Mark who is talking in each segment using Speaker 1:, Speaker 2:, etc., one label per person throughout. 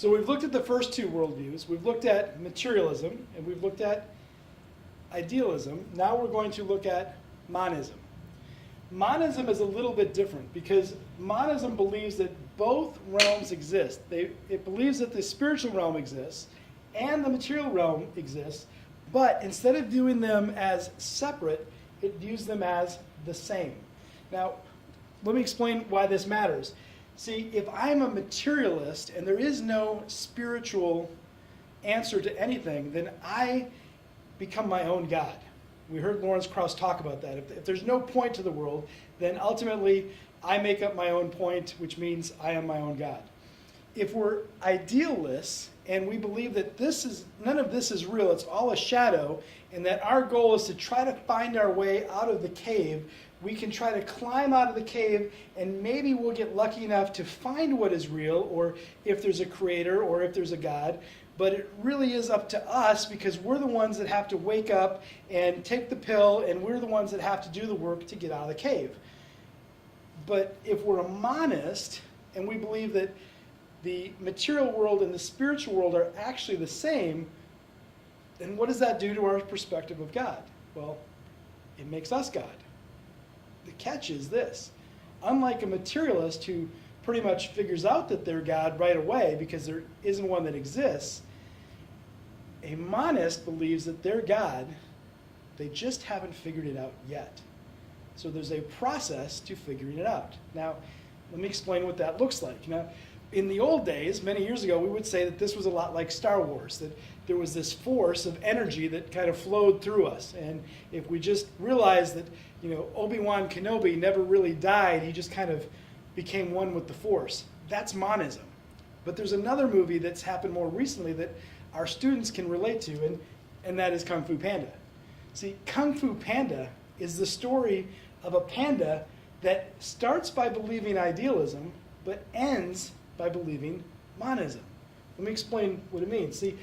Speaker 1: So we've looked at the first two worldviews. We've looked at materialism, and we've looked at idealism. Now we're going to look at monism. Monism is a little bit different because monism believes that both realms exist. It believes that the spiritual realm exists and the material realm exists, but instead of viewing them as separate, it views them as the same. Now, let me explain why this matters. See, if I'm a materialist and there is no spiritual answer to anything, then I become my own God. We heard Lawrence Krauss talk about that. If there's no point to the world, then ultimately I make up my own point, which means I am my own God. If we're idealists and we believe that none of this is real, it's all a shadow, and that our goal is to try to find our way out of the cave, we can try to climb out of the cave and maybe we'll get lucky enough to find what is real, or if there's a creator or if there's a God. But it really is up to us because we're the ones that have to wake up and take the pill, and we're the ones that have to do the work to get out of the cave. But if we're a monist and we believe that the material world and the spiritual world are actually the same, then what does that do to our perspective of God? Well, it makes us God. The catch is this. Unlike a materialist who pretty much figures out that they're God right away because there isn't one that exists, a monist believes that they're God, they just haven't figured it out yet. So there's a process to figuring it out. Now, let me explain what that looks like. Now, in the old days, many years ago, we would say that this was a lot like Star Wars, that there was this force of energy that kind of flowed through us. And if we just realized that, Obi-Wan Kenobi never really died, he just kind of became one with the force. That's monism. But there's another movie that's happened more recently that our students can relate to, and that is Kung Fu Panda. See, Kung Fu Panda is the story of a panda that starts by believing idealism, but ends by believing monism. Let me explain what it means. See,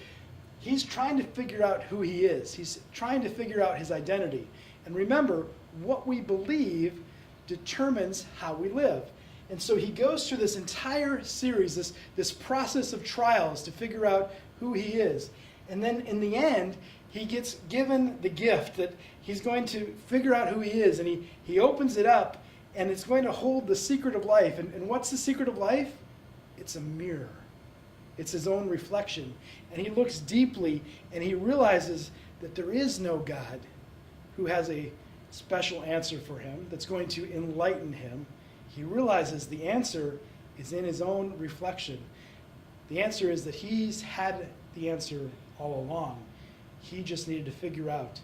Speaker 1: he's trying to figure out who he is. He's trying to figure out his identity. And remember, what we believe determines how we live. And so he goes through this entire series, this process of trials to figure out who he is. And then in the end, he gets given the gift that he's going to figure out who he is. And he opens it up, and it's going to hold the secret of life. And what's the secret of life? It's a mirror. It's his own reflection. And he looks deeply, and he realizes that there is no God who has a special answer for him that's going to enlighten him. He realizes the answer is in his own reflection. The answer is that he's had the answer all along. He just needed to figure out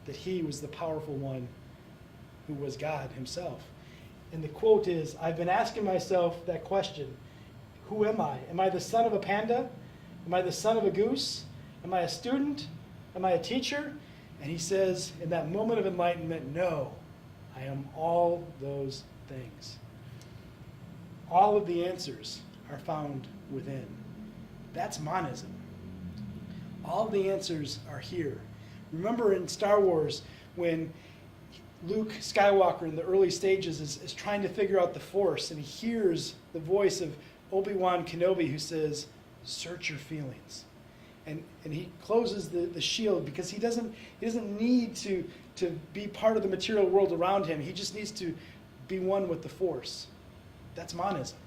Speaker 1: that he was the powerful one who was God himself. And the quote is, I've been asking myself that question, who am I? Am I the son of a panda? Am I the son of a goose? Am I a student? Am I a teacher? And he says, in that moment of enlightenment, no, I am all those things. All of the answers are found within. That's monism. All the answers are here. Remember in Star Wars when Luke Skywalker in the early stages is trying to figure out the Force, and he hears the voice of Obi-Wan Kenobi who says, search your feelings. And he closes the shield because he doesn't need to be part of the material world around him. He just needs to be one with the Force. That's monism.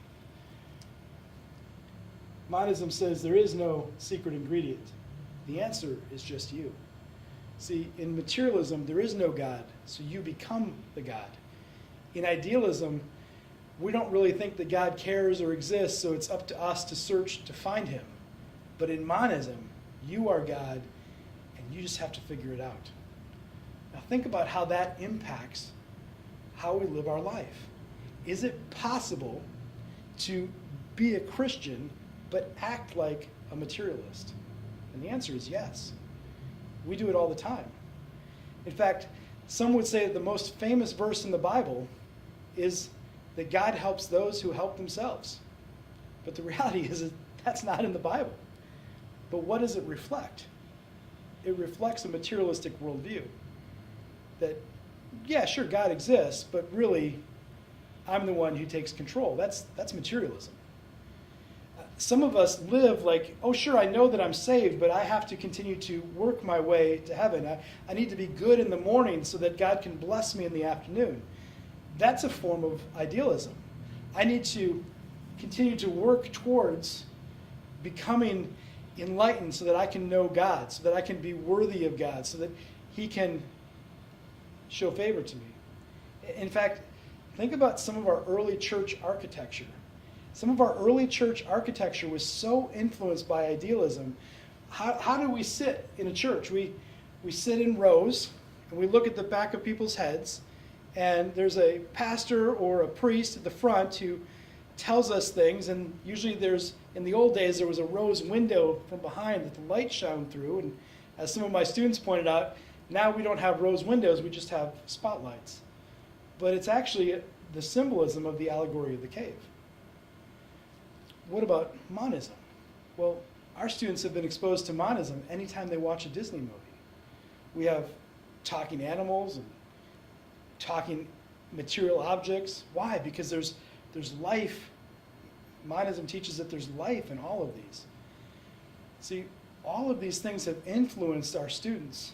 Speaker 1: Monism says there is no secret ingredient. The answer is just you. See, in materialism, there is no God, so you become the God. In idealism, we don't really think that God cares or exists, so it's up to us to search to find him. But in monism, you are God, and you just have to figure it out. Now think about how that impacts how we live our life. Is it possible to be a Christian but act like a materialist? And the answer is yes. We do it all the time. In fact, some would say that the most famous verse in the Bible is that God helps those who help themselves. But the reality is that that's not in the Bible. But what does it reflect? It reflects a materialistic worldview. That, yeah, sure, God exists, but really, I'm the one who takes control. That's materialism. some of us live like, oh, sure, I know that I'm saved, but I have to continue to work my way to heaven. I need to be good in the morning so that God can bless me in the afternoon. That's a form of idealism. I need to continue to work towards becoming enlightened so that I can know God, so that I can be worthy of God, so that He can show favor to me. In fact, think about some of our early church architecture. Some of our early church architecture was so influenced by idealism. How do we sit in a church? We sit in rows, and we look at the back of people's heads, and there's a pastor or a priest at the front who tells us things, and usually in the old days, there was a rose window from behind that the light shone through, and as some of my students pointed out, now we don't have rose windows, we just have spotlights. But it's actually the symbolism of the allegory of the cave. What about monism? Well, our students have been exposed to monism anytime they watch a Disney movie. We have talking animals and talking material objects. Why? Because there's life. Monism teaches that there's life in all of these. See, all of these things have influenced our students,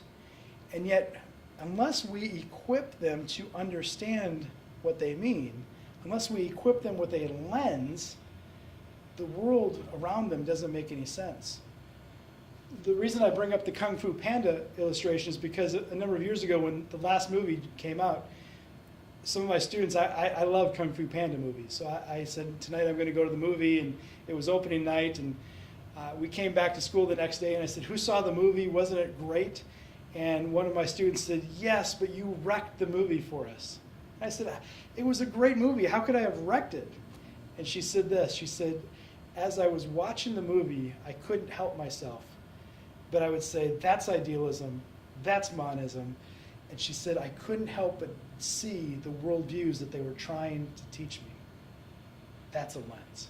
Speaker 1: and yet unless we equip them to understand what they mean, unless we equip them with a lens, the world around them doesn't make any sense. The reason I bring up the Kung Fu Panda illustration is because a number of years ago when the last movie came out, some of my students, I love Kung Fu Panda movies, so I said, tonight I'm going to go to the movie, and it was opening night, and we came back to school the next day, and I said, who saw the movie? Wasn't it great? And one of my students said, yes, but you wrecked the movie for us. I said, it was a great movie. How could I have wrecked it? And she said this. She said, as I was watching the movie, I couldn't help myself. But I would say, that's idealism. That's monism. And she said, I couldn't help but see the worldviews that they were trying to teach me. That's a lens.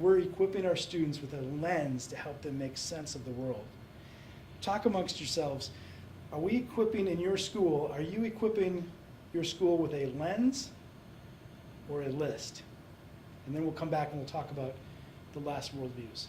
Speaker 1: We're equipping our students with a lens to help them make sense of the world. Talk amongst yourselves. Are we equipping in your school, are you equipping your school with a lens or a list? And then we'll come back and we'll talk about the last worldviews.